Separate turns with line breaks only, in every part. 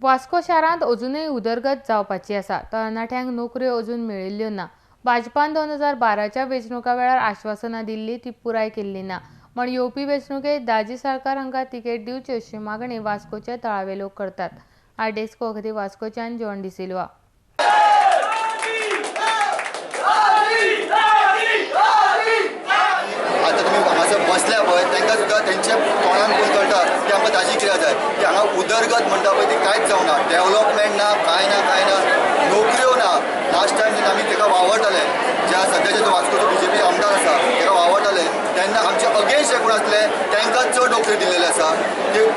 वास्को शारांत अजूनय उदरगत जावपाची आसा। तरणाट्यांक नोकऱ्यो अजून मेळिल्ल्यो ना। भाजपान 2012च्या वेंचणुका वेळार आश्वासनां दिल्ली ती पुराय केल्ली ना। म्हण येवपी वेंचणुकेंत दाजी साळकार हांकां तिकेट दिवची अशी मागणी वास्कोचे थळावे लोक करतात। डेस्क वखदी वास्कोच्यान जॉन डिसिल्वा।
आता तुम्ही हांगासर बसल्या पळय तांकां सुद्दां तेंच्या तोंडान पळोवन कळटा की आमकां ताजी कित्याक जाय की हांगा उदरगत म्हणटा पळय ती कांयच जावना, डेव्हलपमेंट ना, कांय ना, नोकऱ्यो ना। लास्ट टायम जेन्ना आमी ताका वावरताले, ज्या सद्याचे जो वास्कोचो BJP आमदार आसा ताका वावरताले तेन्ना आमचे अगेन्स्ट कोण आसले तांकां चड नोकरी दिल्लेले आसा।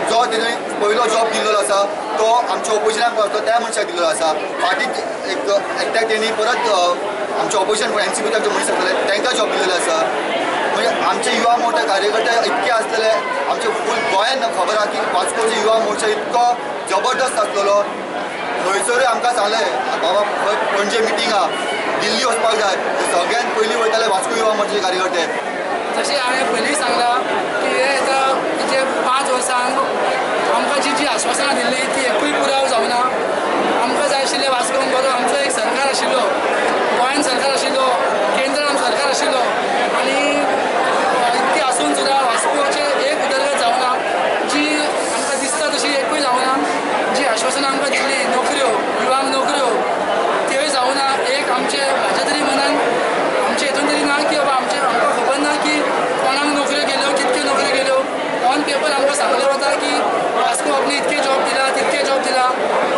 जो तेणें पयलो जॉब दिल्लो आसा तो आमच्या ऑपोजिशनाक आसलो त्या मनशाक दिल्लो आसा। फाटीं एकट्याक तेणी परत आमच्या ऑपोजिशन NCPचे जे मनीस आसले तांकां जॉब दिल्लेले आसा। म्हणजे आमचे युवा मोर्चा कार्यकर्ते इतके आसलेले आमचे फूल गोंयांत खबर आहा की वास्कोचे युवा मोर्चा इतको जबरदस्त आसलेलो। थंयसरूय आमकां सांगलें बाबा पणजे मिटींग आहा, दिल्ली वचपाक जाय, सगळ्यात पयलीं वयताले वास्को युवा मोर्चाचे कार्यकर्ते।
जशें हांवें पयलीं सांगलां की हे आतां जे 5 वर्सांत आमकां जी आश्वासनां दिल्ली ती एकूय पुराव जावना। आमकां जाय आशिल्लें वास्कोन बरो आमचो एक सरकार आशिल्लो, गोंयांत सरकार आशिल्लो, केंद्रान सरकार आशिल्लो आनी इतके आसून सुद्दां वास्कोचे एक उदरगत जावना। जी आमकां दिसता तशी एकूय जावना। जी आश्वासनां आमकां दिल्ली नोकऱ्यो, युवांक नोकऱ्यो त्योय जावना। एक म्हाज्या तरी मनान आमचे हितून तरी ना की बाबा आमकां खबर ना की कोणाक नोकऱ्यो गेल्यो, कितक्यो नोकऱ्यो गेल्यो। ऑन पेपर आमकां सांगलें वता की वास्को आपणी इतके जॉब दिला, तितके जॉब दिला।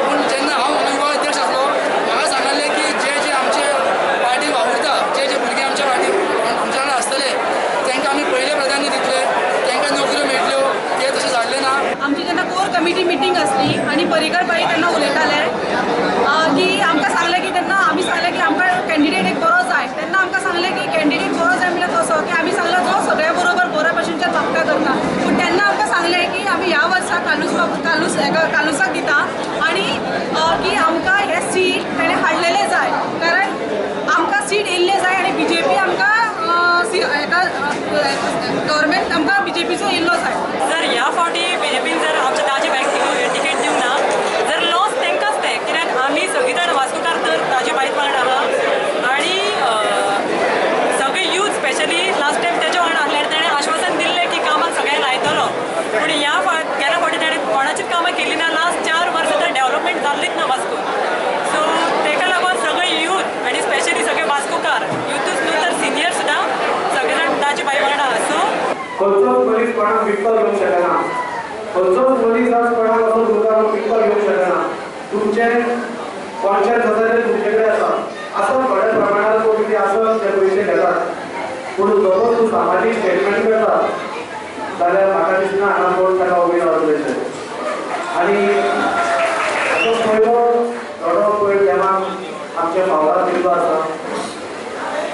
पूण जेन्ना हांव युवा अध्यक्ष आसलो म्हाका सांगलें की जे आमचे पार्टी वावुरता, जे भुरगे आमच्या पार्टी आमच्या वांगडा आसतले तांकां आमी पयलें प्राधान्य दितले, तांकां नोकऱ्यो मेळटल्यो। ते तशें जाल्लें ना।
आमची जेन्ना कोर कमिटी मिटींग आसली आनी पर्रीकर बाई तेन्ना उलयताले की आमकां सांगलें की तेन्ना आमी सांगलें की आमकां कॅन्डिडेट एक बरो जाय। तेन्ना आमकां सांगलें की कॅन्डिडेट बरो जाय म्हणल्यार कसो की आमी सांगलो जो सगळ्या बरोबर बऱ्या भशेनच्यान वागता करता। पूण तेन्ना आमकां सांगलें की आमी ह्या वर्सा कालूसाक दिता आनी की आमकां हे सीट तेणें हाडलेले जाय, कारण आमकां सीट येयल्ले जाय आनी BJP आमकां गव्हर्मेंट आमकां BJPचो येयल्लो जाय।
जर ह्या फावटी BJPन जर आमच्या ताजी बायक तिकेट दिवंक ना जर लॉस तांकांच ते, कित्याक आमी सगळीं जाण वास्कोकार तर ताजे बायक वांगडा आहा आनी सगळे यूथ स्पेशली लास्ट टायम तेज्या वांगडा आसल्यार तेणें आश्वासन दिल्लें की कामाक सगळ्यांक लायतलो। पूण ह्या गेल्या फावटी तेणें कोणाचीच कामां केलीं ना। लास्ट 4 वर्सां तर डेव्हलपमेंट जाल्लीच ना वास्को। सो ताका लागून सगळे यूथ आनी स्पेशली सगळे वास्कोकार यूथूच न्हू तर सिनियर सुद्दां सगळे जाण ताजे बायक वांगडा आहा। सो
खंयचोच मनीस कोणाक विकत घेवंक शकना, खंयचोच मनीस आज कोणाक असो तुमकां विकत घेवंक शकना। तुमचें कॉन्शियस आसा तें तुमचे कडेन आसा। आसत थोड्या प्रमाणात कोण कितें आसत ते पयशे घेतात, पूण जर तूं सामाजीक स्टेटमेंट करता जाल्यार म्हाका दिसना हांगा कोण ताका उबी रावतले। आनी असो पयलो थोडो पयर टायमाक आमच्या फावरार दिल्लो आसा।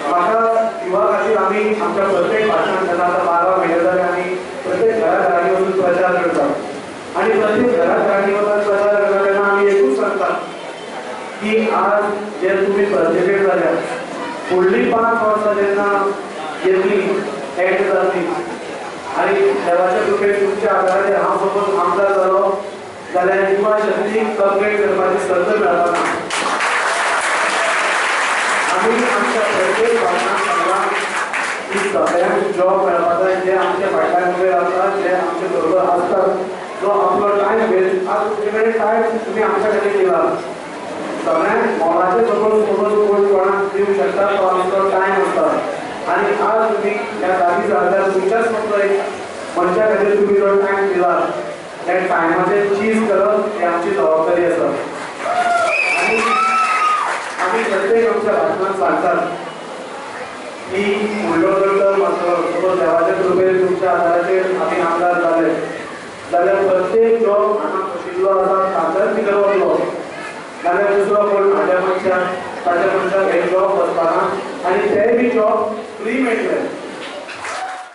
म्हाका युवा खातीर आमी आमच्या प्रत्येक भाशणांत जेन्ना आतां 12 म्हयने जाले आमी प्रत्येक घराघरांनी वचून प्रचार करतात आनी प्रत्येक घराघरांनी वचून प्रचार करता तेन्ना आमी एकूच सांगता की आज जे तुमी प्रत्येक जाल्यार फुडलीं 5 वर्सां जेन्ना येतली एंड जातली आनी देवाच्या कृपेन तुमच्या आदाराचेर हांव सपोज आमदार जालो जाल्यार युवा शक्तीक कंप्लेट करपाची संद मेळपाना। आमी आमच्या प्रत्येक भाशणांत सांगलां की सगळ्यांक जॉब मेळपा जाय, जे आमचे फाटल्यान उबे रावतात, जे आमचे बरोबर आसतात, जो आपलो टायम वेस्ट आज तुमचे कडेन टायम तुमी आमच्या कडेन दिला। सगळ्यांक मोलाचे सपोज कोण कोणाक दिवंक शकता तो आमचो टायम आसता आनी आज तुमी ह्या जागी जाल्यार तुमच्याच फक्त एक मनशा खातीर तुमी जो टायम दिला त्या टायमाचेर चीज करप ही आमची जबाबदारी आसा। आनी आमी प्रत्येक आमच्या भाशणांत सांगतात की फुडलो जर टर्म आसलो सपोज देवाच्या कृपेन तुमच्या आदाराचेर आमी आमदार जाले जाल्यार प्रत्येक जॉब हांगा बशिल्लो आसा तांच्याच भितर वतलो, जाल्यार दुसरो कोण ताच्या मनशाक हे जॉब वचपाना आनी तेय बी जॉब फ्री मेळटले।